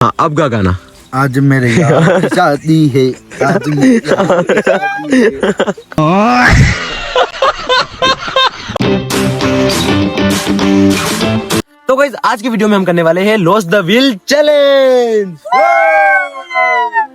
हाँ अब का गाना। आज मेरे यार की शादी है, आज मेरे यार की शादी है। तो गाइस आज की वीडियो में हम करने वाले हैं लॉस द व्हील चैलेंज।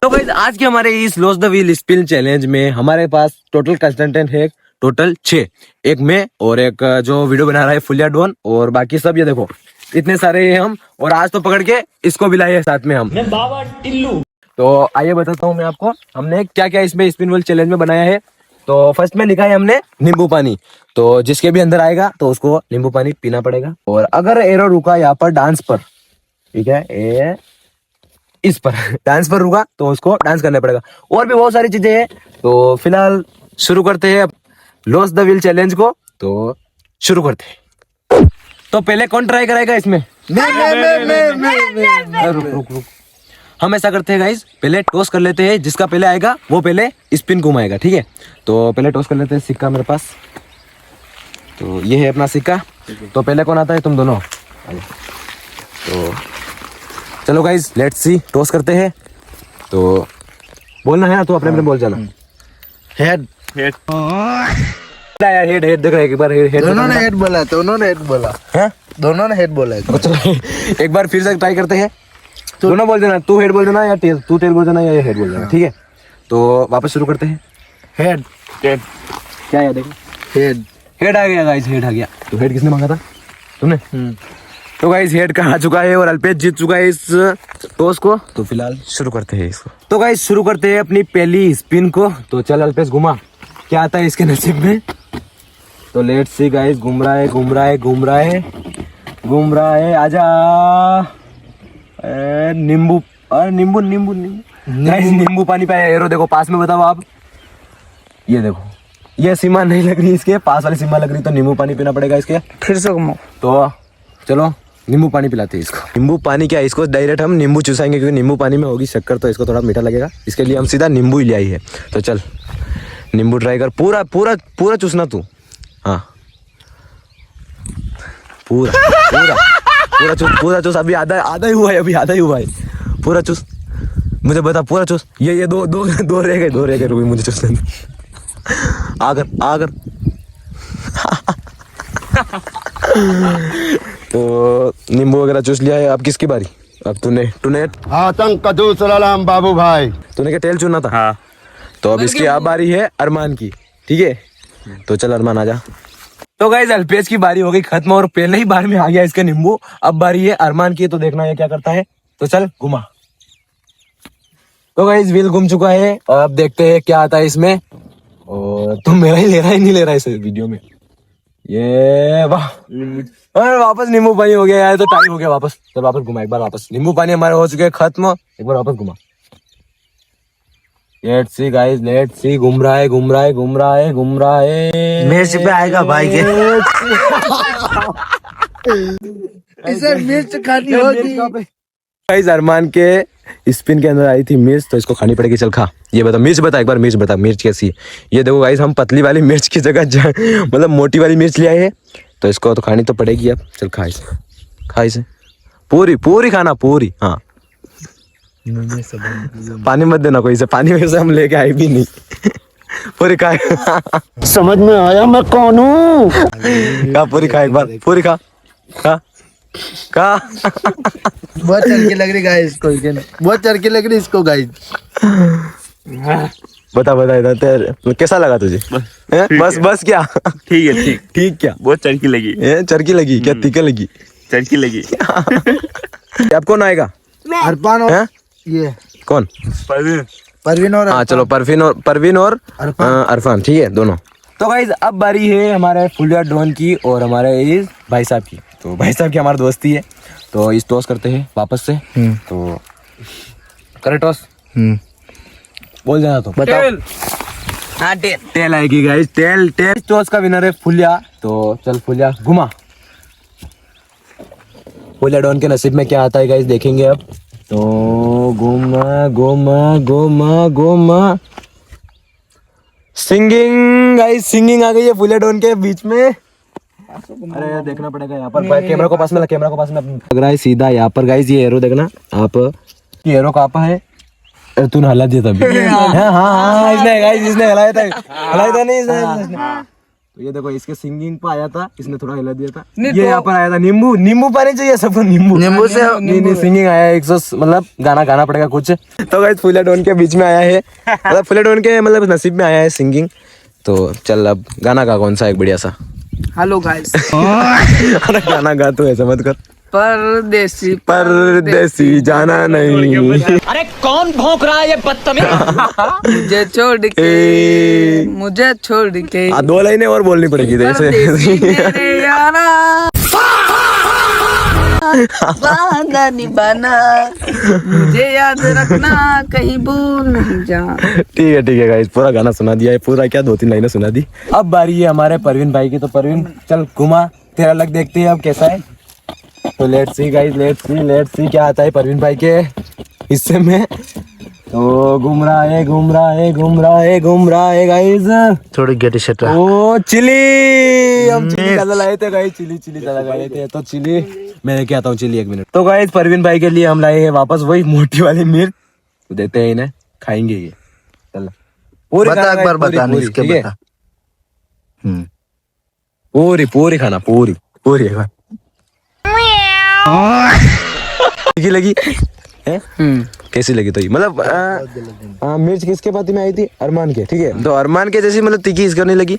तो गाइस आज के हमारे इस loss the wheel spin challenge में हमारे पास टोटल कंटेस्टेंट है टोटल 6। एक मैं और एक जो वीडियो बना रहा है फुलिया डॉन और बाकी सब ये देखो इतने सारे हैं हम। और आज तो पकड़ के इसको भी लाए हैं साथ में हम। मैं बाबा टिल्लू। तो आइए बताता हूँ मैं आपको हमने क्या क्या इसमें स्पिन व्हील चैलेंज में बनाया है। तो फर्स्ट में लिखा है हमने नींबू पानी। तो जिसके भी अंदर आएगा तो उसको नींबू पानी पीना पड़ेगा। और अगर एरो रुका यहाँ पर डांस पर, ठीक है, इस पर डांस पर रुका तो उसको डांस करना पड़ेगा। और भी बहुत सारी चीजें हैं। तो फिलहाल शुरू करते हैं लॉस द व्हील चैलेंज को। तो शुरू करते हैं। तो पहले कौन ट्राई कराएगा इसमें? मैं। रुक। हम ऐसा करते हैं गाइस, पहले टॉस कर लेते हैं। जिसका पहले आएगा वो पहले स्पिन घुमाएगा, ठीक है। तो पहले टॉस कर लेते हैं। सिक्का मेरे पास, तो ये है अपना सिक्का। तो पहले कौन आता है? तुम दोनों। तो चलो गाइस लेट्स सी, टॉस करते हैं। तो बोलना है ना, तो अपने अपने बोल जाना। हेड हेड देख रहे एक बार हेड। दोनों ने हेड बोला, दोनों ने हेड बोला है, दोनों ने हेड बोला है। चलो एक बार फिर से ट्राई करते हैं। दोनों बोल देना, तू हेड बोल देना या टेल, तू टेल बोल देना या ये हेड बोल देना, ठीक है। तो वापस शुरू करते हैं। हेड हेड क्या याद है? हेड आ गया गाइस, हेड आ गया। तो हेड किसने मांगा था? तुमने। तो गाइस हेड का आ चुका है और अल्पेश जीत चुका है इस टॉस को। तो फिलहाल शुरू करते हैं इसको। तो गाइस शुरू करते हैं अपनी पहली स्पिन को। तो चल अल्पेश घुमा, क्या आता है इसके नसीब में। तो लेट्स सी गाइस, घूम रहा है। आजा नींबू गाइस, नींबू पानी पाया। एरो देखो पास में, बताओ आप। ये देखो ये सीमा नहीं लग रही इसके पास वाली सीमा लग रही, तो नींबू पानी पीना पड़ेगा इसके। फिर से घुमाओ। तो चलो नींबू पानी पिलाते हैं इसको। नींबू पानी क्या, इसको डायरेक्ट हम नींबू चूसाएंगे क्योंकि नींबू पानी में होगी शक्कर, तो इसको थोड़ा मीठा लगेगा। इसके लिए हम सीधा नींबू ही ले आई है। तो चल नींबू ट्राई कर। पूरा पूरा पूरा चूसना तू। हाँ पूरा चूस। अभी आधा ही हुआ है। पूरा चूस, मुझे बता, पूरा चूस। ये दो रह गए रुक मुझे चूसने। आकर तो नींबू वगैरह चूस लिया है। अब किसकी बारी? अब तूने आतंक का दूसरा नाम बाबू भाई। तूने क्या तेल चुना था? हाँ। तो अब इसकी अब बारी है अरमान की, ठीक है। तो चल अरमान आजा। तो गाइस अल्पेश की बारी हो गई खत्म और पहले ही बार में आ गया इसका नींबू। अब बारी है अरमान की, तो देखना है क्या करता है। तो चल घुमा। तो गाइस व्हील घूम चुका है और अब देखते हैं क्या आता है इसमें। और तुम मेरा ही ले रहा है, नहीं ले रहा है इस वीडियो में। ये वाह, और वापस नींबू पानी हो गया यार। तो टाइम हो गया वापस। चल वापस घुमा एक बार। वापस नींबू पानी हमारे हो चुके हैं खत्म। एक बार वापस घुमा। Let's see guys, let's see. घूम रहा है। मिर्च पे आएगा भाई के। इसे मिर्च खानी होगी। गाइस अरमान के स्पिन के अंदर आई थी मिर्च, तो इसको खानी पड़ेगी। चल खा। ये बता मिर्च, बता एक बार मिर्च बता, मिर्च कैसी है। ये देखो गाइस, हम पतली वाली मिर्च की जगह मतलब मोटी वाली मिर्च ले आए हैं। तो इसको तो खानी तो पड़ेगी अब। चल खा इसे पूरी खाना पूरी। हाँ पानी मत देना कोई से, पानी वैसे हम लेके आए भी नहीं। पूरी खा। समझ में आया मैं कौन हूँ। पूरी खा एक बार, पूरी खा। बहुत चरकी लग रही गाइस को, बहुत चरकी लग रही इसको गाइस। बता इधर कैसा लगा तुझे? बस क्या? ठीक है, ठीक क्या? बहुत चरकी लगी। चरकी लगी क्या? तीखे लगी? चरकी लगी। अब कौन आएगा? अरफान और ये कौन? परवीन और हाँ चलो परवीन और अरफान, ठीक है दोनों। तो गाइस अब बारी है हमारे फुलिया डॉन की और हमारे इस भाई साहब की। तो भाई साहब की हमारी दोस्ती है, तो इस टॉस करते हैं वापस से। तो करे टॉस। बोल देना तो बताओ। हाँ टेल आएगी गाइस, टेल टॉस का विनर है फुलिया। तो चल फुलिया घुमा। फुलिया डॉन के नसीब में क्या आता है गाइस देखेंगे अब। तो गोमा सिंगिंग गाइस, सिंगिंग आ गई है फुलिया डॉन के बीच में। अरे देखना पड़ेगा यहाँ पर कैमरा को पास में लग रहा है सीधा यहाँ पर गाइस। ये एरो देखना आप, कि हीरो कहाँ पर है। अरे तूने हला दिया तभी। हाँ इसने हलाया था नहीं इसने। तो ये देखो इसके सिंगिंग पे आया था, इसने थोड़ा हिला दिया था। ये यहाँ पर आया था नींबू पानी चाहिए सबको, नींबू से नहीं सिंगिंग आया 100 मतलब गाना गाना पड़ेगा कुछ। तो गाइस फुल हेड ऑन के बीच में आया है, मतलब फुल हेड ऑन के मतलब नसीब में आया है सिंगिंग। तो चल अब गाना गा कौन सा एक बढ़िया सा। Hello guys. अरे गाना गा तू ऐसा मत कर। परदेसी जाना नहीं। अरे कौन भौंक रहा है ये बदतमीज। मुझे छोड़ के 2 लाइनें और बोलनी पड़ेगी जैसे। मेरे यारा वादा निभाना, मुझे याद रखना कहीं भूल नहीं जा। ठीक है गाइस, पूरा गाना सुना दिया है, पूरा क्या 2-3 लाइनें सुना दी। अब बारी है हमारे परवीन भाई की। तो परवीन चल घुमा, तेरा लग देखते हैं अब कैसा है। तो let's see guys, let's see क्या आता है परवीन भाई के हिस्से में। तो घूम रहा है गाइस। थोड़ी गेट सेट। ओ चिली, हम चिली ज्यादा लाए थे गाइस, चिली ज्यादा लाए थे। तो चिली मैं लेके आता हूँ, चिली 1 मिनट। तो गाइस परवीन भाई के लिए हम लाए हैं वापस वही मोटी वाली मिर्च, तो देते हैं इन्हें, खाएंगे ये। चल पूरी बता एक बार बता नहीं इसके ठीक है? बता। पूरी खाना, पूरी एक बार। लगी है? कैसी लगी तो ये मतलब मिर्च किसके पाती में आई थी? अरमान के, ठीक है। तो अरमान के जैसी मतलब तीखी इसको नहीं लगी।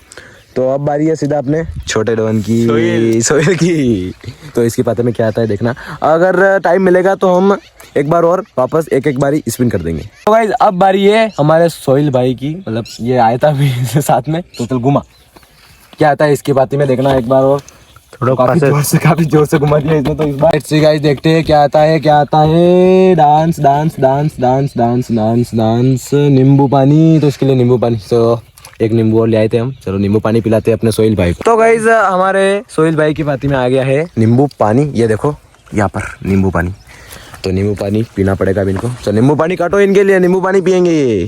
तो अब बारी है सीधा अपने छोटे डॉन की, सोहेल की। तो इसके पाते में क्या आता है देखना। अगर टाइम मिलेगा तो हम एक बार और वापस एक बारी स्पिन कर देंगे। तो गाइस अब बारी है हमारे सोहेल भाई की, मतलब ये आया था मेरे साथ में। तो चल घुमा, क्या आता है इसके पाती में देखना एक बार और। थोड़ा काफी जोर से घुमा दिया इसने। तो इस बार लेट्स सी गाइस, देखते हैं क्या आता है। डांस नींबू पानी। तो इसके लिए नींबू पानी, तो एक नींबू और ले आए थे हम। चलो नींबू पानी पिलाते हैं अपने सोहेल भाई को। तो गाइस हमारे सोहेल भाई की पाती में आ गया है नींबू पानी। ये देखो यहाँ पर नींबू पानी। तो नींबू पानी पीना पड़ेगा अब इनको। चलो नींबू पानी काटो इनके लिए, नींबू पानी पियेंगे।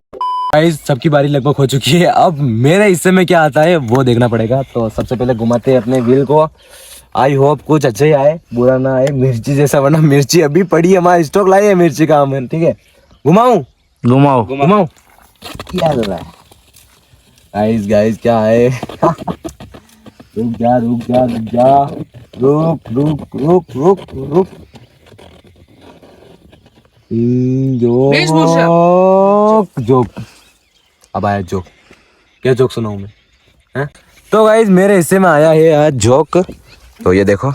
गाइस सबकी बारी लगभग हो चुकी है, अब मेरे हिस्से में क्या आता है वो देखना पड़ेगा। तो सबसे पहले घुमाते हैं अपने व्हील को। आई होप कुछ अच्छा ही आए, बुरा ना आए मिर्ची जैसा, वरना मिर्ची अभी पड़ी है, हमारा स्टॉक लाए है मिर्ची का हम, ठीक है। घुमाऊं क्या कर रहा है गाइस क्या है। रुक जोक अब आया जोक। क्या जोक सुनाऊं मैं, हैं? तो गाइस मेरे हिस्से में आया है आज जोक। तो ये देखो,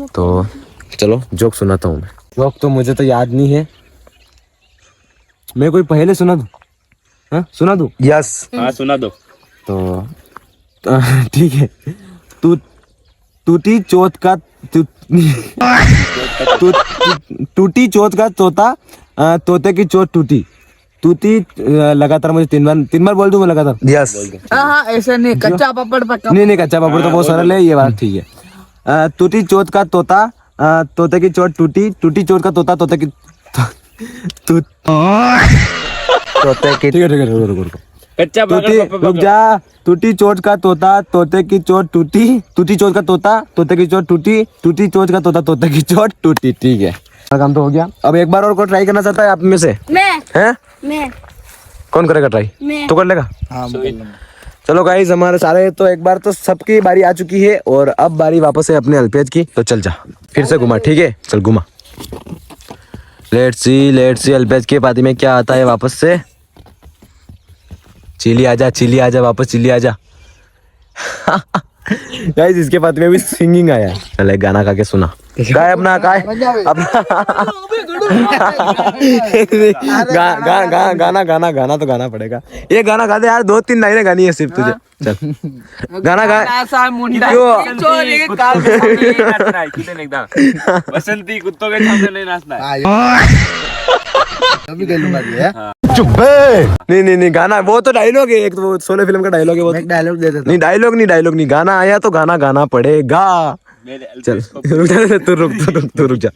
तो चलो जोक सुनाता हूँ मैं। जोक तो मुझे तो याद नहीं है, मैं कोई पहले सुना दूं? हाँ सुना दूं? यस हाँ सुना दो। तो ठीक है। टूटी चौथ का टूटी चौथ का तोता, तोते की चोट टूटी लगातार। मुझे 3 बार बोल दूं मैं लगातार? यस। हाँ ऐसे नहीं, कच्चा पापड़ पका। नहीं कच्चा पापड़ तो बहुत सरल है, ये बात ठीक है। टूटी चोट का तोता, तोते की चोट टूटी चोट का तोता, तोते की ठीक है रुको। कच्चा रुक जा। टूटी चोट का तोता, तोते की चोट टूटी चोट का तोता, तोते की चोट टूटी चोट का तोता, तोते की चोट टूटी। ठीक है, काम तो हो गया। अब एक बार और को ट्राई करना चाहता है आप में से? मैं कौन करेगा ट्राई? तो कर लेगा। हाँ चलो गाइस हमारे सारे तो एक बार तो सबकी बारी आ चुकी है, और अब बारी वापस है अपने अल्पेज की। तो चल जा फिर से घुमा, ठीक है चल घुमा। लेट्स सी अल्पेज के पाती में क्या आता है वापस से। चिली आजा वापस, चिली आजा। गाइस इसके पाती में भी सिंगिंग आया है। चल एक गाना गा के सुना। गाय अपना गाना तो गाना पड़ेगा। ये गाना गा दे यार, 2-3 लाइनें गानी है सिर्फ तुझे। चल गाना गा। बसंती कुत्तों के सामने नहीं नाचना है। अभी गलूंगा ये। चुप नहीं गाना, वो तो डायलॉग है, एक तो सोने फिल्म का डायलॉग है वो। मैं डायलॉग दे देता नहीं डायलॉग नहीं, गाना आया तो गाना पड़ेगा। चल रुक जा, तू रुक जा।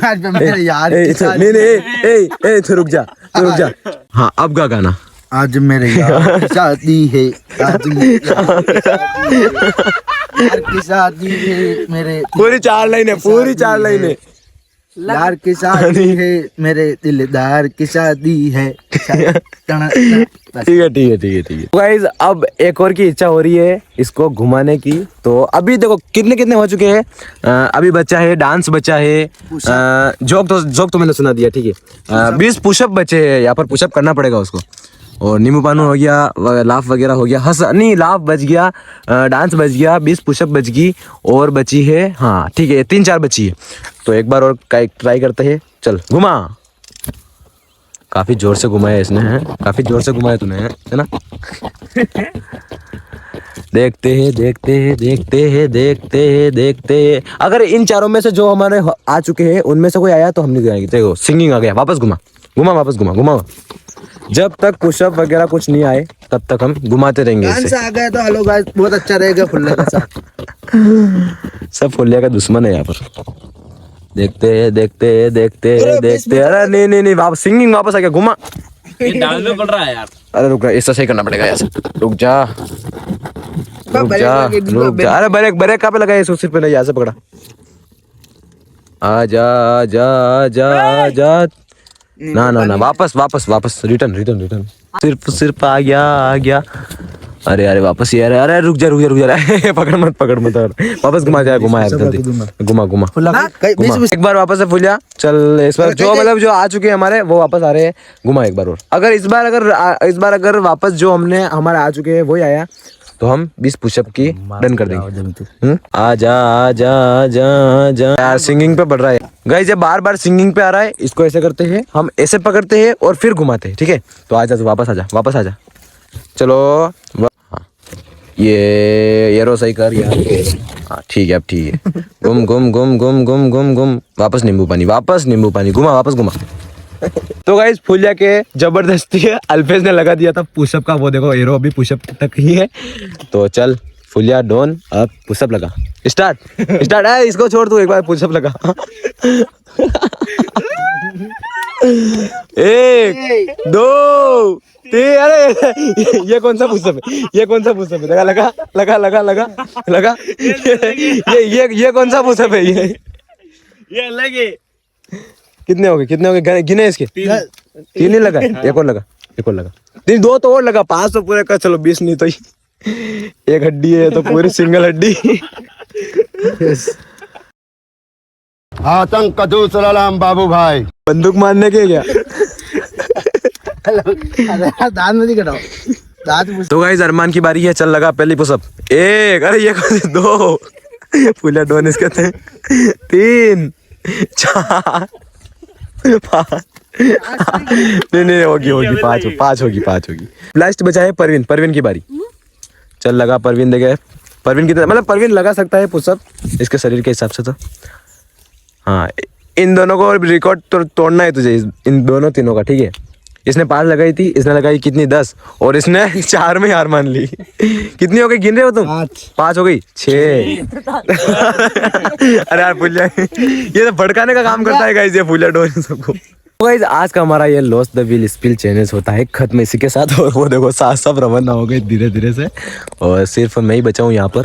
आज पे मेरे यार नहीं तू रुक जा। हाँ अब गाना। आज मेरे यार की शादी है, आज मेरे यार की शादी है मेरे। पूरी 4 लाइन है। यार की शादी है, मेरे दिलदार की शादी है। बस। ठीक है ठीक है ठीक है ठीक है। गाइस अब एक और की इच्छा हो रही है इसको घुमाने की। तो अभी देखो कितने कितने हो चुके हैं। अभी बच्चा है, डांस बच्चा है, जोक तो मैंने सुना दिया, ठीक है। 20 पुशअप बचे हैं, यहाँ पर पुशअप करना पड़ेगा उसको। और नींबू पानी हो गया, लाफ वगैरह हो गया, हंस नहीं लाफ बच गया, डांस बच गया, 20 पुशअप बच गई और बची है, हाँ ठीक है 3-4 बची है। तो एक बार और ट्राई करते हैं। चल घुमा। काफी जोर से घुमाया इसने, है काफी जोर से घुमाया तूने, है ना। देखते हैं देखते हैं देखते हैं देखते हैं देखते हैं। अगर इन चारों में से जो हमारे आ चुके हैं उनमें से कोई आया तो हम नहीं जाएंगे। देखो सिंगिंग आ गया, वापस घुमा घुमा वापस घुमा घुमा। जब तक पुशअप वगैरह कुछ नहीं आए तब तक हम घुमाते रहेंगे डांस इसे। आ गया तो हेलो गाइस, बहुत अच्छा रहेगा फुल्ले के साथ। सब फुलिया का दुश्मन है यहाँ पर। देखते हैं देखते हैं देखते हैं देखते हैं। अरे नहीं नहीं वापस सिंगिंग वापस आ गया, घुमा। ये डांस में पड़ रहा है यार। अरे रुक जा, ऐसा सही करना पड़ेगा ऐसे। रुक जा रुक जा रुक जा। अरे ब्रेक ब्रेक कहाँ पे लगा है? इस सिर पे नहीं, यहाँ से पकड़ा। आजा आजा आजा आजा। ना ना ना वापस वापस वापस रिटर्न रिटर्न रिटर्न। सिर्फ आ गया। अरे अरे वापस यार। अरे रुक जा रुक जा रुक जा। पकड़ मत और वापस घुमा जाए। घुमा यार जल्दी घुमा घुमा घुमा। एक बार वापस से फुलिया चल। इस बार जो मतलब जो आ चुके हैं हमारे वो वापस आ रहे हैं। घुमा एक बार और। अगर इस बार अगर वापस जो हमने हमारे आ चुके हैं वही आया तो हम 20 पुशअप की डन कर देंगे। आजा आजा आजा आजा। यार सिंगिंग पे बढ़ रहा है गाइस, ये बार बार सिंगिंग पे आ रहा है। इसको ऐसे करते हैं, हम ऐसे पकड़ते हैं और फिर घुमाते हैं, ठीक है। तो आजा तो वापस आजा चलो। हाँ ये रो सही कर यार। हाँ ठीक है अब ठीक है। घुम घुम घुम घुम घुम घुम घुम। वापस नींबू पानी घुमा वापस घुमा। तो गाइस फुलिया के जबरदस्ती अल्फेज ने लगा दिया था पुशअप का। वो देखो एरो अभी पुशअप तक ही है। तो चल फुलिया डोन अब पुशअप लगा। स्टार्ट है। इसको छोड़ तू, एक बार पुशअप लगा। 1 2 3। अरे ये कौन सा पुशअप है? ये कौन सा पुशअप है? लगा। ये कौन सा पुशअप है? ये अलग है। कितने हो गए गिने इसके? 3 ही लगा। एक और लगा 2 तो और लगा। 5 तो पूरे कर। चलो 20 नहीं तो एक हड्डी है तो पूरी सिंगल हड्डी। आतंक का दूसरा नाम बाबू भाई। बंदूक मारने के क्या? अरे दांत नहीं कटाओ, दांत। तो गाइस अरमान की बारी है। चल लगा पहली पुशअप। 1। अरे ये कौन से 2? फुलिया डोन इसके थे। 3 4 5। नहीं होगी 5 होगी। लास्ट बचा है परवीन की बारी। चल लगा परवीन। देखे परवीन कितना मतलब परवीन लगा सकता है पुशअप इसके शरीर के हिसाब से तो। हाँ इन दोनों को रिकॉर्ड तो तोड़ना है तुझे, इन दोनों तीनों का, ठीक है। इसने 5 लगाई थी, इसने लगाई कितनी 10 और इसने 4 में हार मान ली। कितनी हो गई गिन रहे हो तुम? 5 हो गई। 6। अरे यार फुलिया ये तो भड़काने का काम करता है गाइस ये फुलिया डोन सबको। गाइस आज का हमारा ये loss the wheel spill challenge होता है खत्म इसी के साथ। और वो देखो साथ सब रवाना हो गए धीरे धीरे से और सिर्फ मैं ही बचा हूँ यहाँ पर।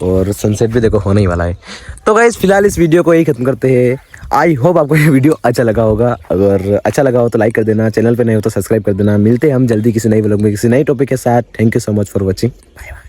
और सनसेट भी देखो होने ही वाला है। तो गाइस फिलहाल इस वीडियो को यही खत्म करते हैं। आई होप आपको ये वीडियो अच्छा लगा होगा। अगर अच्छा लगा हो तो लाइक कर देना, चैनल पे नहीं हो तो सब्सक्राइब कर देना। मिलते हैं हम जल्दी किसी नई व्लॉग में किसी नई टॉपिक के साथ। Thank you so much for watching. Bye bye.